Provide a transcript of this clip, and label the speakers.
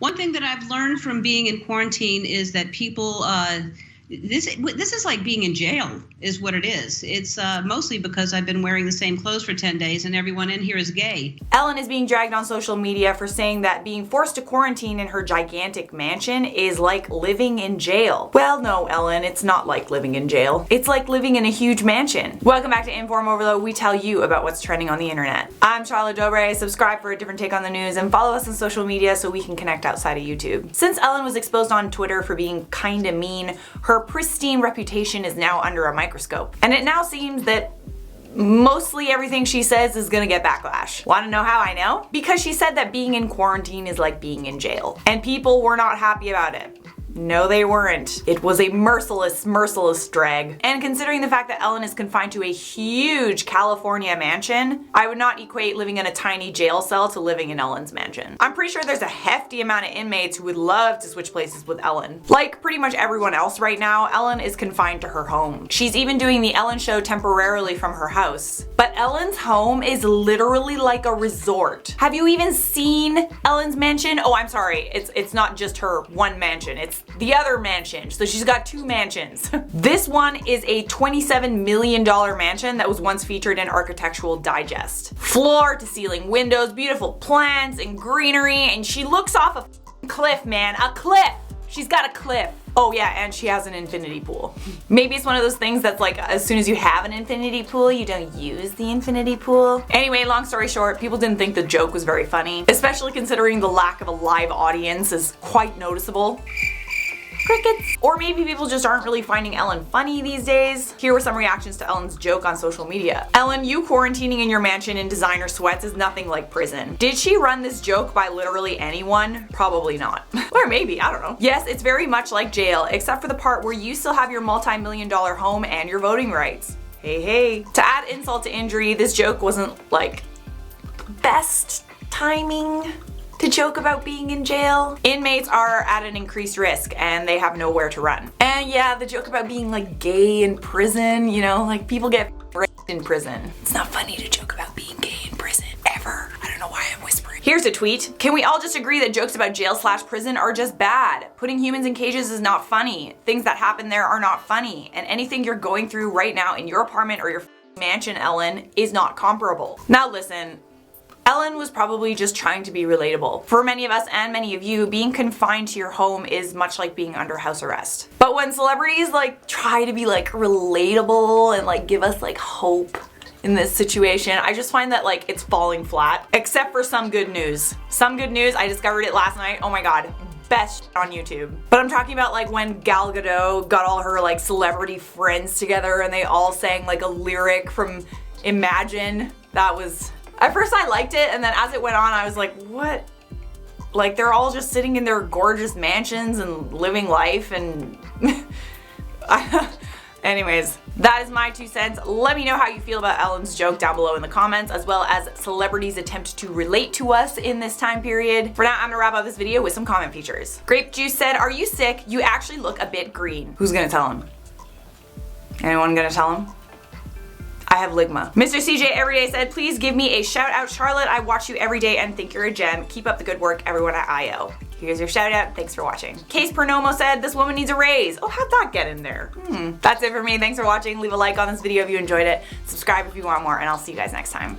Speaker 1: One thing that I've learned from being in quarantine is that people, this is like being in jail is what it is. It's mostly because I've been wearing the same clothes for 10 days and everyone in here is gay.
Speaker 2: Ellen is being dragged on social media for saying that being forced to quarantine in her gigantic mansion is like living in jail. Well, no, Ellen, it's not like living in jail. It's like living in a huge mansion. Welcome back to InformOverload. We tell you about what's trending on the internet. I'm Charlotte Dobre. Subscribe for a different take on the news and follow us on social media so we can connect outside of YouTube. Since Ellen was exposed on Twitter for being kinda mean, her pristine reputation is now under a microscope. And it now seems that mostly everything she says is gonna get backlash. Wanna know how I know? Because she said that being in quarantine is like being in jail. And people were not happy about it. No, they weren't. It was a merciless drag. And considering the fact that Ellen is confined to a huge California mansion, I would not equate living in a tiny jail cell to living in Ellen's mansion. I'm pretty sure there's a hefty amount of inmates who would love to switch places with Ellen. Like pretty much everyone else right now, Ellen is confined to her home. She's even doing the Ellen show temporarily from her house. But Ellen's home is literally like a resort. Have you even seen Ellen's mansion? Oh, I'm sorry. It's not just her one mansion. It's the other mansion. So she's got two mansions. This one is a $27 million mansion that was once featured in Architectural Digest. Floor to ceiling windows, beautiful plants and greenery, and she looks off a cliff, man. A cliff! She's got a cliff. Oh yeah, and she has an infinity pool. Maybe it's one of those things that's like, as soon as you have an infinity pool, you don't use the infinity pool. Anyway, long story short, people didn't think the joke was very funny, especially considering the lack of a live audience is quite noticeable. Crickets. Or maybe people just aren't really finding Ellen funny these days. Here were some reactions to Ellen's joke on social media. Ellen, you quarantining in your mansion in designer sweats is nothing like prison. Did she run this joke by literally anyone? Probably not. Or maybe, I don't know. Yes, it's very much like jail, except for the part where you still have your multi-million-dollar home and your voting rights. Hey. To add insult to injury, this joke wasn't like best timing to joke about being in jail. Inmates are at an increased risk and they have nowhere to run. And yeah, the joke about being like gay in prison, you know, like people get raped in prison. It's not funny to joke about being gay in prison, ever. I don't know why I'm whispering. Here's a tweet. Can we all just agree that jokes about jail/prison are just bad? Putting humans in cages is not funny. Things that happen there are not funny. And anything you're going through right now in your apartment or your mansion, Ellen, is not comparable. Now listen, Ellen was probably just trying to be relatable. For many of us and many of you, being confined to your home is much like being under house arrest. But when celebrities like try to be like relatable and like give us like hope in this situation, I just find that like it's falling flat. Except for some good news. Some good news, I discovered it last night. Oh my god. Best on YouTube. But I'm talking about like when Gal Gadot got all her like celebrity friends together and they all sang like a lyric from Imagine. That was... At first I liked it, and then as it went on I was like, what? Like they're all just sitting in their gorgeous mansions and living life and... Anyways, that is my 2 cents. Let me know how you feel about Ellen's joke down below in the comments, as well as celebrities' attempt to relate to us in this time period. For now, I'm gonna wrap up this video with some comment features. Grape Juice said, are you sick? You actually look a bit green. Who's gonna tell him? Anyone gonna tell him? I have ligma. Mr. CJ Everyday said, please give me a shout out, Charlotte. I watch you every day and think you're a gem. Keep up the good work, everyone at IO. Here's your shout out. Thanks for watching. Case Pernomo said, this woman needs a raise. Oh, how'd that get in there? That's it for me. Thanks for watching. Leave a like on this video if you enjoyed it. Subscribe if you want more, and I'll see you guys next time.